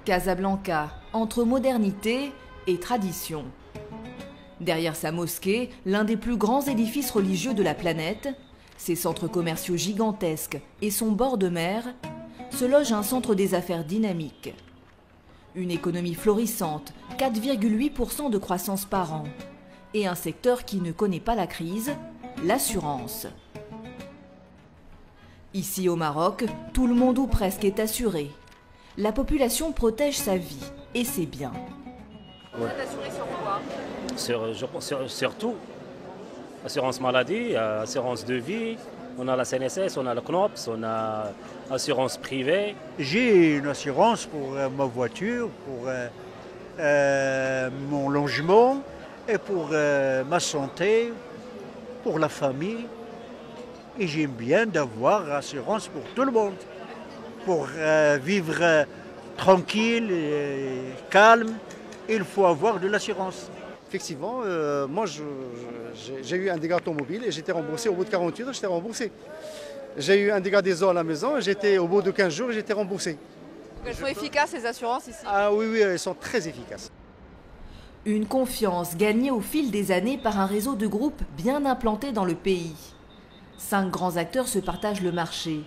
Casablanca, entre modernité et tradition. Derrière sa mosquée, l'un des plus grands édifices religieux de la planète, ses centres commerciaux gigantesques et son bord de mer, se loge un centre des affaires dynamique. Une économie florissante, 4,8% de croissance par an, et un secteur qui ne connaît pas la crise, l'assurance. Ici au Maroc, tout le monde ou presque est assuré. La population protège sa vie et ses biens. Vous êtes assuré sur quoi? Sur tout. Assurance maladie, assurance de vie, on a la CNSS, on a le CNOPS, on a assurance privée. J'ai une assurance pour ma voiture, pour mon logement et pour ma santé, pour la famille. Et j'aime bien d'avoir assurance pour tout le monde, pour vivre tranquille et calme. Il faut avoir de l'assurance. Effectivement, moi j'ai eu un dégât automobile et j'étais remboursé au bout de 48 heures, j'étais remboursé. J'ai eu un dégât des eaux à la maison, j'étais au bout de 15 jours et j'étais remboursé. Elles sont efficaces ces assurances ici? Ah oui, oui, elles sont très efficaces. Une confiance gagnée au fil des années par un réseau de groupes bien implantés dans le pays. 5 grands acteurs se partagent le marché.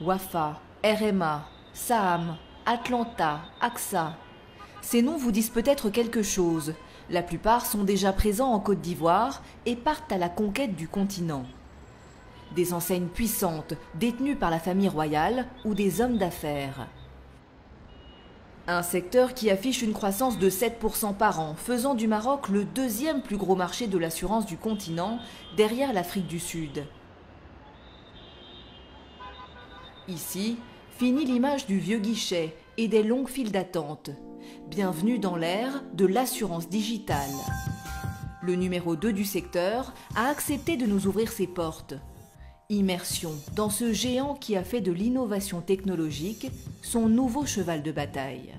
Wafa, RMA, Saham, Atlanta, AXA. Ces noms vous disent peut-être quelque chose. La plupart sont déjà présents en Côte d'Ivoire et partent à la conquête du continent. Des enseignes puissantes, détenues par la famille royale ou des hommes d'affaires. Un secteur qui affiche une croissance de 7% par an, faisant du Maroc le 2e plus gros marché de l'assurance du continent, derrière l'Afrique du Sud. Ici, finit l'image du vieux guichet et des longues files d'attente. Bienvenue dans l'ère de l'assurance digitale. Le numéro 2 du secteur a accepté de nous ouvrir ses portes. Immersion dans ce géant qui a fait de l'innovation technologique son nouveau cheval de bataille.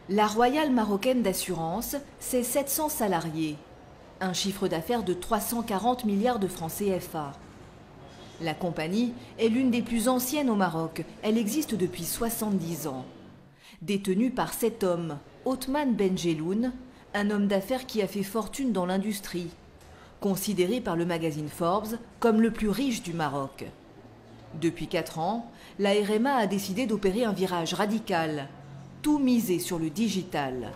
La Royale Marocaine d'Assurance, c'est 700 salariés. Un chiffre d'affaires de 340 milliards de francs CFA. La compagnie est l'une des plus anciennes au Maroc. Elle existe depuis 70 ans. Détenue par cet homme, Othman Benjeloun, un homme d'affaires qui a fait fortune dans l'industrie, considéré par le magazine Forbes comme le plus riche du Maroc. Depuis 4 ans, la RMA a décidé d'opérer un virage radical, tout misé sur le digital.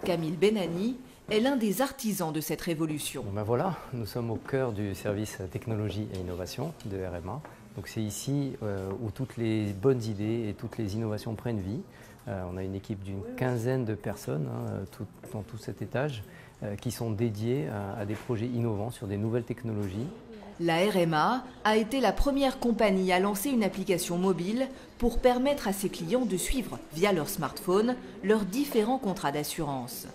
Camille Benani est l'un des artisans de cette révolution. Ben voilà, nous sommes au cœur du service technologie et innovation de RMA. Donc c'est ici où toutes les bonnes idées et toutes les innovations prennent vie. On a une équipe d'une quinzaine de personnes dans tout cet étage qui sont dédiées à des projets innovants sur des nouvelles technologies. La RMA a été la première compagnie à lancer une application mobile pour permettre à ses clients de suivre via leur smartphone leurs différents contrats d'assurance.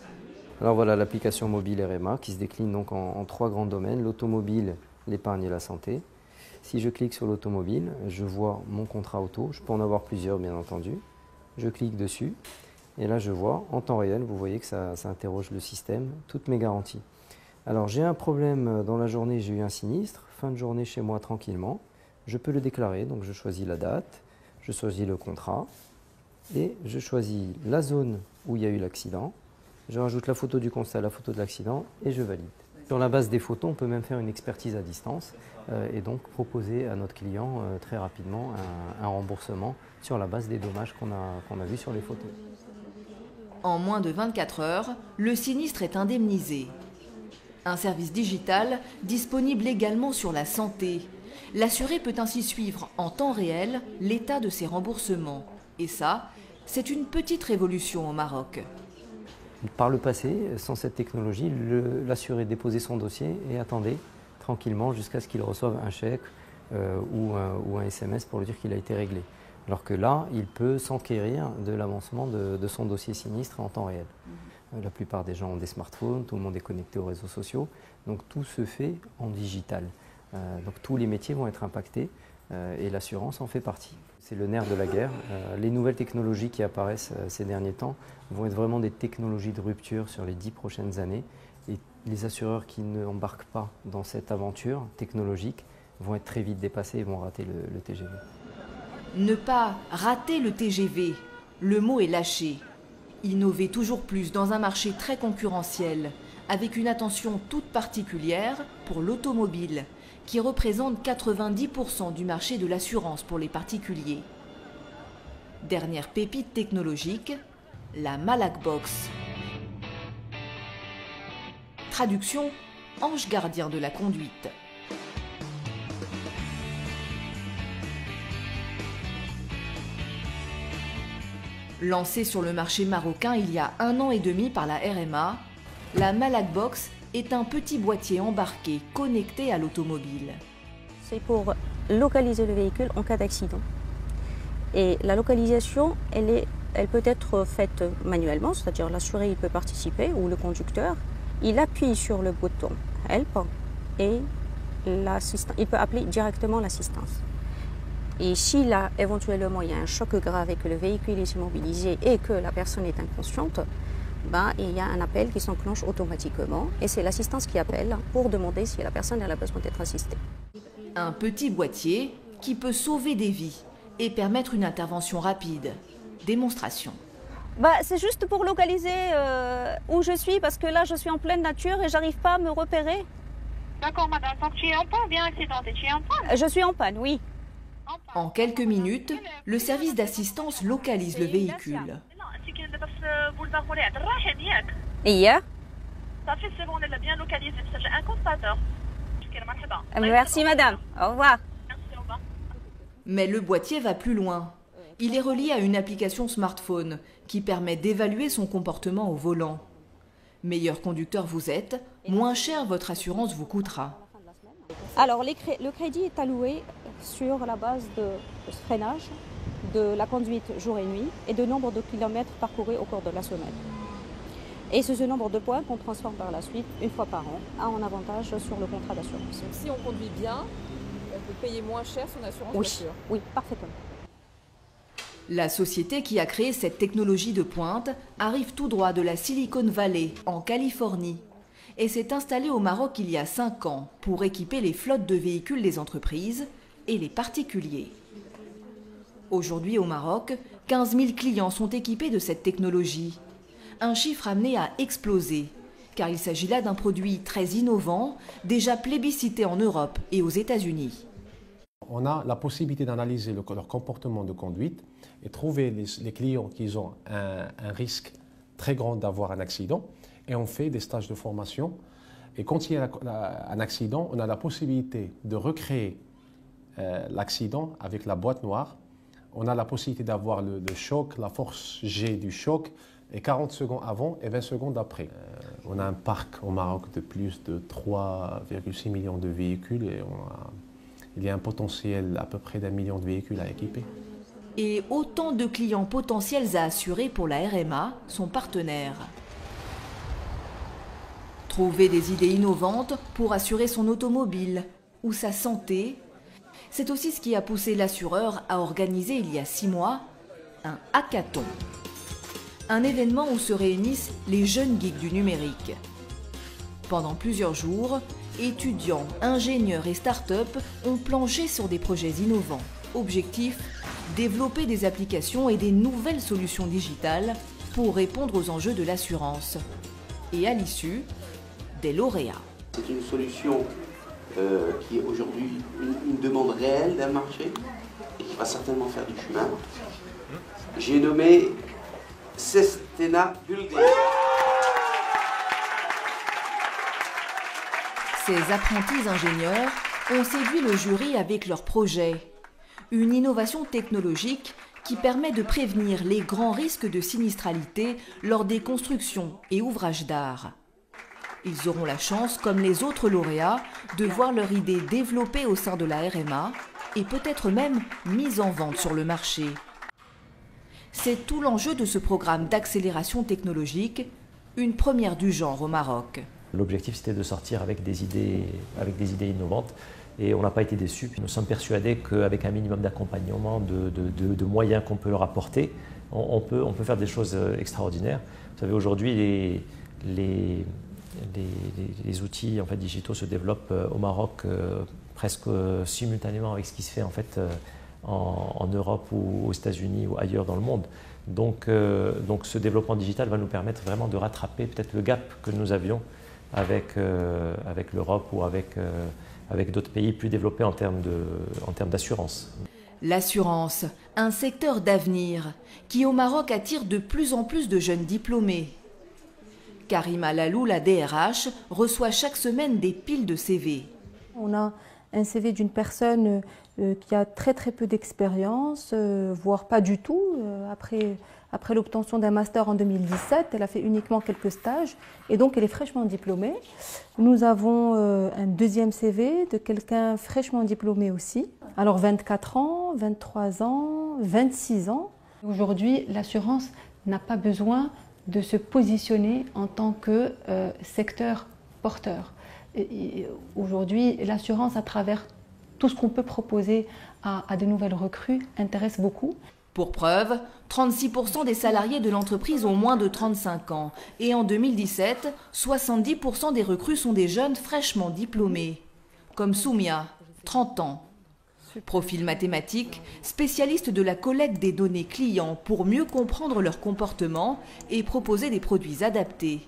Alors voilà l'application mobile RMA qui se décline donc en 3 grands domaines, l'automobile, l'épargne et la santé. Si je clique sur l'automobile, je vois mon contrat auto, je peux en avoir plusieurs bien entendu. Je clique dessus et là je vois en temps réel, vous voyez que ça interroge le système, toutes mes garanties. Alors j'ai un problème dans la journée, j'ai eu un sinistre, fin de journée chez moi tranquillement, je peux le déclarer, donc je choisis la date, je choisis le contrat et je choisis la zone où il y a eu l'accident. Je rajoute la photo du constat, la photo de l'accident et je valide. Sur la base des photos, on peut même faire une expertise à distance et donc proposer à notre client très rapidement un remboursement sur la base des dommages qu'on a vus sur les photos. En moins de 24 heures, le sinistre est indemnisé. Un service digital disponible également sur la santé. L'assuré peut ainsi suivre en temps réel l'état de ses remboursements. Et ça, c'est une petite révolution au Maroc. Par le passé, sans cette technologie, l'assuré déposait son dossier et attendait tranquillement jusqu'à ce qu'il reçoive un chèque ou un SMS pour lui dire qu'il a été réglé. Alors que là, il peut s'enquérir de l'avancement de son dossier sinistre en temps réel. La plupart des gens ont des smartphones, tout le monde est connecté aux réseaux sociaux, donc tout se fait en digital. Donc tous les métiers vont être impactés et l'assurance en fait partie. C'est le nerf de la guerre. Les nouvelles technologies qui apparaissent ces derniers temps vont être vraiment des technologies de rupture sur les 10 prochaines années. Et les assureurs qui n'embarquent pas dans cette aventure technologique vont être très vite dépassés et vont rater le TGV. Ne pas rater le TGV, le mot est lâché. Innover toujours plus dans un marché très concurrentiel, avec une attention toute particulière pour l'automobile, qui représente 90% du marché de l'assurance pour les particuliers. Dernière pépite technologique, la Malakbox. Traduction, ange gardien de la conduite. Lancée sur le marché marocain il y a 1 an et demi par la RMA, la Malakbox est un petit boîtier embarqué connecté à l'automobile. C'est pour localiser le véhicule en cas d'accident. Et la localisation, elle peut être faite manuellement, c'est-à-dire l'assuré il peut participer ou le conducteur. Il appuie sur le bouton Help et il peut appeler directement l'assistance. Et si là, éventuellement, il y a un choc grave et que le véhicule est immobilisé et que la personne est inconsciente, il y a un appel qui s'enclenche automatiquement et c'est l'assistance qui appelle pour demander si la personne a besoin d'être assistée. Un petit boîtier qui peut sauver des vies et permettre une intervention rapide. Démonstration. C'est juste pour localiser où je suis parce que là, je suis en pleine nature et j'arrive pas à me repérer. D'accord, madame. Donc tu es en panne ou bien accidenté? Tu es en panne? Je suis en panne, oui. En quelques minutes, le service d'assistance localise le véhicule. Et hier? Ça fait, c'est bon, on est bien localisé. J'ai un constateur. Merci madame, au revoir. Merci, au revoir. Mais le boîtier va plus loin. Il est relié à une application smartphone qui permet d'évaluer son comportement au volant. Meilleur conducteur vous êtes, moins cher votre assurance vous coûtera. Alors, le crédit est alloué sur la base de freinage, de la conduite jour et nuit et de nombre de kilomètres parcourus au cours de la semaine. Et c'est ce nombre de points qu'on transforme par la suite, une fois par an, en avantage sur le contrat d'assurance. Donc si on conduit bien, on peut payer moins cher son assurance voiture. Oui, parfaitement. La société qui a créé cette technologie de pointe arrive tout droit de la Silicon Valley, en Californie, et s'est installée au Maroc il y a 5 ans pour équiper les flottes de véhicules des entreprises et les particuliers. Aujourd'hui au Maroc, 15 000 clients sont équipés de cette technologie. Un chiffre amené à exploser, car il s'agit là d'un produit très innovant, déjà plébiscité en Europe et aux États-Unis. On a la possibilité d'analyser leur comportement de conduite et trouver les clients qui ont un risque très grand d'avoir un accident. Et on fait des stages de formation. Et quand il y a un accident, on a la possibilité de recréer l'accident avec la boîte noire. On a la possibilité d'avoir le choc, la force G du choc, et 40 secondes avant et 20 secondes après. On a un parc au Maroc de plus de 3,6 millions de véhicules et il y a un potentiel à peu près d'1 million de véhicules à équiper. Et autant de clients potentiels à assurer pour la RMA, son partenaire. Trouver des idées innovantes pour assurer son automobile ou sa santé, c'est aussi ce qui a poussé l'assureur à organiser il y a 6 mois un hackathon. Un événement où se réunissent les jeunes geeks du numérique. Pendant plusieurs jours, étudiants, ingénieurs et start-up ont planché sur des projets innovants. Objectif, développer des applications et des nouvelles solutions digitales pour répondre aux enjeux de l'assurance. Et à l'issue, des lauréats. C'est une solution qui est aujourd'hui une demande réelle d'un marché et qui va certainement faire du chemin. J'ai nommé Sestena Bulgaria. Ces apprentis ingénieurs ont séduit le jury avec leur projet. Une innovation technologique qui permet de prévenir les grands risques de sinistralité lors des constructions et ouvrages d'art. Ils auront la chance, comme les autres lauréats, de voir leur idée développée au sein de la RMA et peut-être même mise en vente sur le marché. C'est tout l'enjeu de ce programme d'accélération technologique, une première du genre au Maroc. L'objectif, c'était de sortir avec des idées innovantes et on n'a pas été déçus. Nous sommes persuadés qu'avec un minimum d'accompagnement, de moyens qu'on peut leur apporter, on peut faire des choses extraordinaires. Vous savez, aujourd'hui, les outils en fait, digitaux se développent au Maroc presque simultanément avec ce qui se fait en fait, en Europe ou aux États-Unis ou ailleurs dans le monde. Donc ce développement digital va nous permettre vraiment de rattraper peut-être le gap que nous avions avec l'Europe ou avec d'autres pays plus développés en termes d'assurance. L'assurance, un secteur d'avenir qui au Maroc attire de plus en plus de jeunes diplômés. Karima Lalou, la DRH, reçoit chaque semaine des piles de CV. On a un CV d'une personne qui a très peu d'expérience, voire pas du tout. Après l'obtention d'un master en 2017, elle a fait uniquement quelques stages et donc elle est fraîchement diplômée. Nous avons un deuxième CV de quelqu'un fraîchement diplômé aussi. Alors 24 ans, 23 ans, 26 ans. Aujourd'hui, l'assurance n'a pas besoin de se positionner en tant que secteur porteur. Aujourd'hui, l'assurance, à travers tout ce qu'on peut proposer à de nouvelles recrues, intéresse beaucoup. Pour preuve, 36% des salariés de l'entreprise ont moins de 35 ans. Et en 2017, 70% des recrues sont des jeunes fraîchement diplômés. Comme Soumia, 30 ans. Profil mathématique, spécialiste de la collecte des données clients pour mieux comprendre leur comportement et proposer des produits adaptés.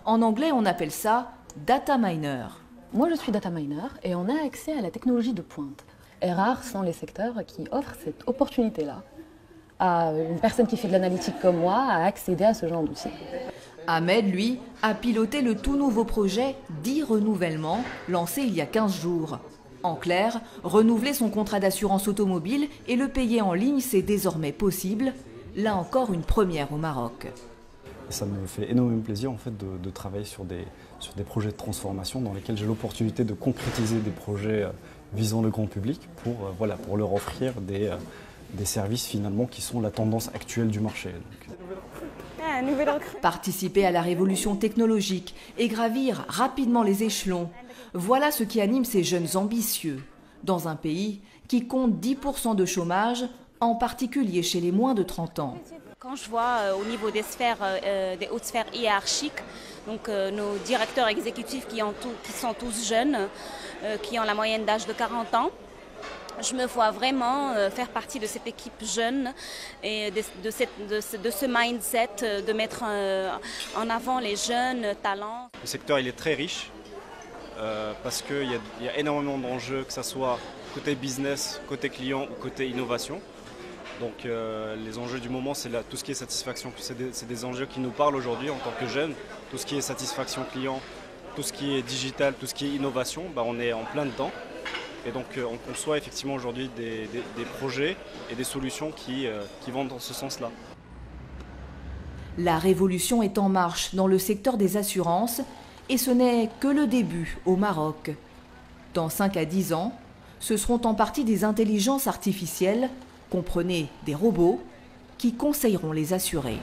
En anglais, on appelle ça data miner. Moi, je suis data miner et on a accès à la technologie de pointe. Et rares sont les secteurs qui offrent cette opportunité-là à une personne qui fait de l'analytique comme moi à accéder à ce genre d'outils. Ahmed, lui, a piloté le tout nouveau projet d'e-renouvellement lancé il y a 15 jours. En clair, renouveler son contrat d'assurance automobile et le payer en ligne, c'est désormais possible. Là encore, une première au Maroc. Ça me fait énormément plaisir en fait, de travailler sur des projets de transformation dans lesquels j'ai l'opportunité de concrétiser des projets visant le grand public pour leur offrir des services finalement qui sont la tendance actuelle du marché. Participer à la révolution technologique et gravir rapidement les échelons, voilà ce qui anime ces jeunes ambitieux, dans un pays qui compte 10% de chômage, en particulier chez les moins de 30 ans. Quand je vois au niveau des sphères, des hautes sphères hiérarchiques, donc nos directeurs exécutifs qui sont tous jeunes, qui ont la moyenne d'âge de 40 ans, je me vois vraiment faire partie de cette équipe jeune et de ce mindset de mettre en avant les jeunes talents. Le secteur il est très riche parce qu'il y a énormément d'enjeux, que ce soit côté business, côté client ou côté innovation. Donc les enjeux du moment, c'est tout ce qui est satisfaction. C'est des enjeux qui nous parlent aujourd'hui en tant que jeunes. Tout ce qui est satisfaction client, tout ce qui est digital, tout ce qui est innovation, on est en plein dedans. Et donc on conçoit effectivement aujourd'hui des projets et des solutions qui vont dans ce sens-là. La révolution est en marche dans le secteur des assurances et ce n'est que le début au Maroc. Dans 5 à 10 ans, ce seront en partie des intelligences artificielles, comprenez des robots, qui conseilleront les assurés.